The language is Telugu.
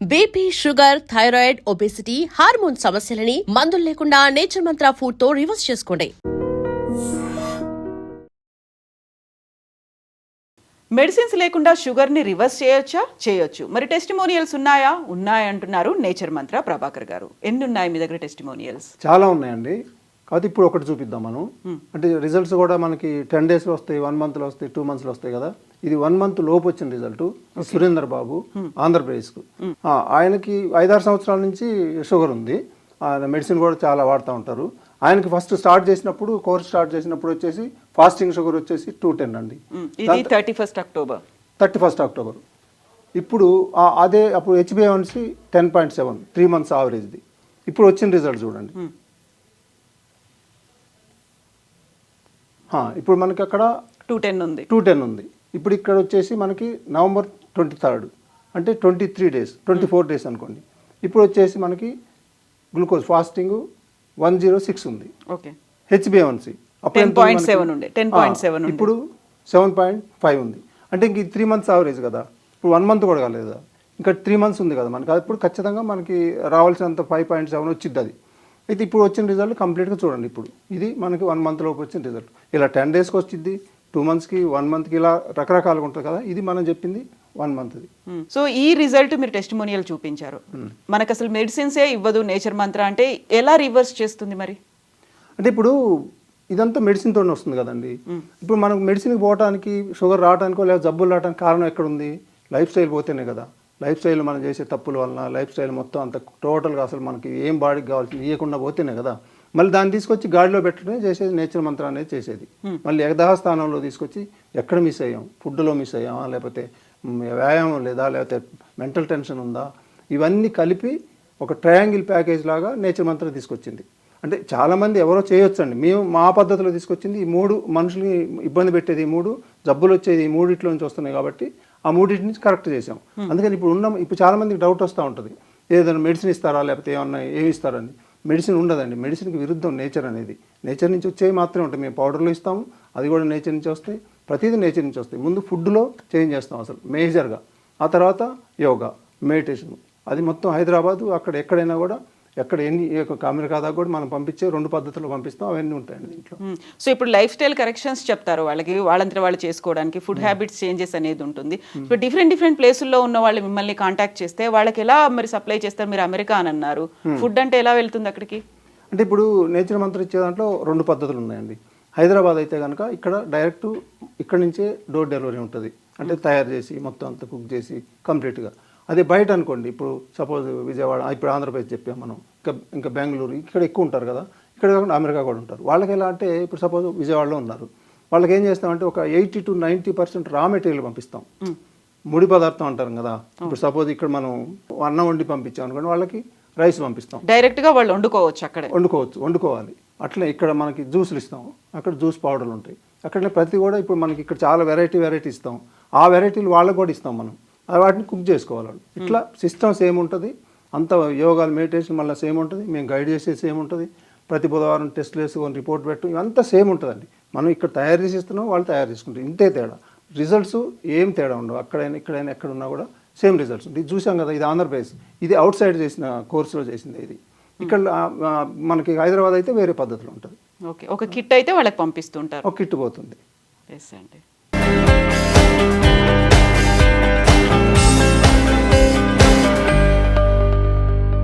BP, sugar, thyroid, obesity, hormone సమస్యలని మందులు లేకుండా నేచర్ మంత్ర ఫుడ్ తో రివర్స్ చేసుకోండి. మెడిసిన్స్ లేకుండా షుగర్ని రివర్స్ చేయొచ్చు. మరి టెస్టిమోనియల్స్ ఉన్నాయా అంటున్నారు నేచర్ మంత్ర ప్రభాకర్ గారు. ఎన్ని ఉన్నాయి మీ దగ్గర టెస్టిమోనియల్స్? చాలా ఉన్నాయండి. కాబట్టి ఇప్పుడు ఒకటి చూపిద్దాం మనం. అంటే రిజల్ట్స్ కూడా మనకి 10 డేస్లో వస్తాయి, 1 మంత్లో వస్తాయి, 2 మంత్స్లో వస్తాయి కదా. ఇది 1 మంత్ లోపు వచ్చిన రిజల్ట్. సురేందర్ బాబు, ఆంధ్రప్రదేశ్కు. ఆయనకి 5-6 సంవత్సరాల నుంచి షుగర్ ఉంది. ఆయన మెడిసిన్ కూడా చాలా వాడుతూ ఉంటారు. ఆయనకి ఫస్ట్ కోర్స్ స్టార్ట్ చేసినప్పుడు వచ్చేసి ఫాస్టింగ్ షుగర్ వచ్చేసి 210 అండి. ఇది 31 అక్టోబర్. ఇప్పుడు అప్పుడు HbA1c 10.7, 3 months యావరేజ్ది. ఇప్పుడు వచ్చిన రిజల్ట్ చూడండి. ఇప్పుడు మనకి అక్కడ 210 ఉంది. ఇప్పుడు ఇక్కడ వచ్చేసి మనకి నవంబర్ 23, అంటే 23 days, 24 days అనుకోండి. ఇప్పుడు వచ్చేసి మనకి గ్లూకోజ్ ఫాస్టింగ్ 106 ఉంది. ఓకే. HbA1c 10.7 ఇప్పుడు 7.5 ఉంది. అంటే ఇంక 3 months యావరేజ్ కదా. ఇప్పుడు 1 month కూడా కాలేదు కదా, ఇంకా 3 months ఉంది కదా మనకి. ఇప్పుడు ఖచ్చితంగా మనకి రావాల్సినంత 5.7 వచ్చింది అది. అయితే ఇప్పుడు వచ్చిన రిజల్ట్ కంప్లీట్గా చూడండి. ఇప్పుడు ఇది మనకి 1 month లోపు వచ్చిన రిజల్ట్. ఇలా 10 daysకి వచ్చింది, 2 monthsకి, 1 monthకి, ఇలా రకరకాలుగా ఉంటుంది కదా. ఇది మనం చెప్పింది 1 monthది. సో ఈ రిజల్ట్ మీరు టెస్టిమోనియల్ చూపించారు. మనకు అసలు మెడిసిన్సే ఇవ్వదు నేచర్ మంత్ర అంటే ఎలా రివర్స్ చేస్తుంది మరి? అంటే ఇప్పుడు ఇదంతా మెడిసిన్తోనే వస్తుంది కదండి. ఇప్పుడు మనకు మెడిసిన్కి పోవడానికి, షుగర్ రావడానికో లేదా జబ్బులు రావడానికి కారణం ఎక్కడుంది? లైఫ్ స్టైల్ పోతేనే కదా. లైఫ్ స్టైల్ మనం చేసే తప్పుల వలన లైఫ్ స్టైల్ మొత్తం అంత టోటల్గా అసలు మనకి ఏం బాడీకి కావాల్సింది ఇవ్వకుండా పోతేనే కదా. మళ్ళీ దాన్ని తీసుకొచ్చి గాడిలో పెట్టడమే చేసేది నేచర్ మంత్ర అనేది చేసేది. మళ్ళీ ఏకదాహ స్థానంలో తీసుకొచ్చి ఎక్కడ మిస్ అయ్యాం? ఫుడ్లో మిస్ అయ్యామా, లేకపోతే వ్యాయామం లేదా, లేకపోతే మెంటల్ టెన్షన్ ఉందా, ఇవన్నీ కలిపి ఒక ట్రయాంగిల్ ప్యాకేజ్ లాగా నేచర్ మంత్ర తీసుకొచ్చింది. అంటే చాలామంది ఎవరో చేయొచ్చండి. మేము మా పద్ధతిలో తీసుకొచ్చింది. ఈ 3 మనుషుల్ని ఇబ్బంది పెట్టేది, ఈ 3 జబ్బులు వచ్చేది ఈ 3 నుంచి వస్తున్నాయి కాబట్టి ఆ 3 నుంచి కరెక్ట్ చేసాం. అందుకని ఇప్పుడు చాలా మందికి డౌట్ వస్తూ ఉంటుంది, ఏదైనా మెడిసిన్ ఇస్తారా లేకపోతే ఏమి ఇస్తారని. మెడిసిన్ ఉండదండి. మెడిసిన్కి విరుద్ధం నేచర్ అనేది. నేచర్ నుంచి వచ్చేవి మాత్రమే ఉంటాయి. మేము పౌడర్లు ఇస్తాము, అది కూడా నేచర్ నుంచి వస్తాయి. ప్రతిదీ నేచర్ నుంచి వస్తాయి. ముందు ఫుడ్లో చేంజ్ చేస్తాం అసలు మేజర్గా. ఆ తర్వాత యోగా, మెడిటేషన్, అది మొత్తం హైదరాబాద్ అక్కడ ఎక్కడైనా కూడా, ఎక్కడ అమెరికా దాకా కూడా మనం పంపించే 2 పద్ధతుల్లో పంపిస్తాం. అవన్నీ ఉంటాయండి దీంట్లో. సో ఇప్పుడు లైఫ్ స్టైల్ కరెక్షన్స్ చెప్తారు వాళ్ళకి, వాళ్ళంతా వాళ్ళు చేసుకోవడానికి ఫుడ్ హ్యాబిట్స్ చేంజెస్ అనేది ఉంటుంది. ఇప్పుడు డిఫరెంట్ ప్లేసుల్లో ఉన్న వాళ్ళు మిమ్మల్ని కాంటాక్ట్ చేస్తే వాళ్ళకి ఎలా మరి సప్లై చేస్తారు? మీరు అమెరికా అని అన్నారు, ఫుడ్ అంటే ఎలా వెళ్తుంది అక్కడికి? అంటే ఇప్పుడు నేచర్ మంత్ర ఇచ్చే దాంట్లో 2 పద్ధతులు ఉన్నాయండి. హైదరాబాద్ అయితే కనుక ఇక్కడ డైరెక్ట్ ఇక్కడ నుంచే డోర్ డెలివరీ ఉంటుంది. అంటే తయారు చేసి మొత్తం అంతా కుక్ చేసి కంప్లీట్గా. అదే బయట అనుకోండి, ఇప్పుడు సపోజ్ విజయవాడ, ఇప్పుడు ఆంధ్రప్రదేశ్ చెప్పాం మనం, ఇంకా బెంగళూరు, ఇక్కడ ఎక్కువ ఉంటారు కదా. ఇక్కడ కాకుండా అమెరికా కూడా ఉంటారు. వాళ్ళకి ఎలా అంటే, ఇప్పుడు సపోజ్ విజయవాడలో ఉన్నారు, వాళ్ళకి ఏం చేస్తామంటే ఒక 80 to 90% రా మెటీరియల్ పంపిస్తాం. ముడి పదార్థం అంటారు కదా. ఇప్పుడు సపోజ్ ఇక్కడ మనం అన్నం వండి పంపించాం అనుకోండి, వాళ్ళకి రైస్ పంపిస్తాం. డైరెక్ట్గా వాళ్ళు వండుకోవాలి. అట్లే ఇక్కడ మనకి జ్యూసులు ఇస్తాం, అక్కడ జ్యూస్ పౌడర్లు ఉంటాయి. అక్కడనే ప్రతి కూడా ఇప్పుడు మనకి ఇక్కడ చాలా వెరైటీ ఇస్తాం. ఆ వెరైటీలు వాళ్ళకి కూడా ఇస్తాం మనం. వాటిని కుక్ చేసుకోవాలి. ఇట్లా సిస్టమ్ సేమ్ ఉంటుంది. అంత యోగాలు, మెడిటేషన్ మళ్ళీ సేమ్ ఉంటుంది. మేము గైడ్ చేసేది సేమ్ ఉంటుంది. ప్రతి బుధవారం టెస్ట్లు వేసుకొని రిపోర్ట్ పెట్టు, ఇవంతా సేమ్ ఉంటుందండి. మనం ఇక్కడ తయారు చేసి ఇస్తున్నాం, వాళ్ళు తయారు చేసుకుంటారు. ఇంతే తేడా. రిజల్ట్స్ ఏం తేడా ఉండవు. అక్కడైనా ఇక్కడైనా ఎక్కడున్నా కూడా సేమ్ రిజల్ట్స్ ఉంటాయి. ఇది చూసాం కదా, ఇది ఆంధ్రప్రదేశ్, ఇది అవుట్ సైడ్ చేసిన కోర్సులో చేసింది. ఇది ఇక్కడ మనకి హైదరాబాద్ అయితే వేరే పద్ధతిలో ఉంటుంది. ఓకే. ఒక కిట్ అయితే వాళ్ళకి పంపిస్తుంటారు. ఒక కిట్ పోతుంది. ఎస్ అండి.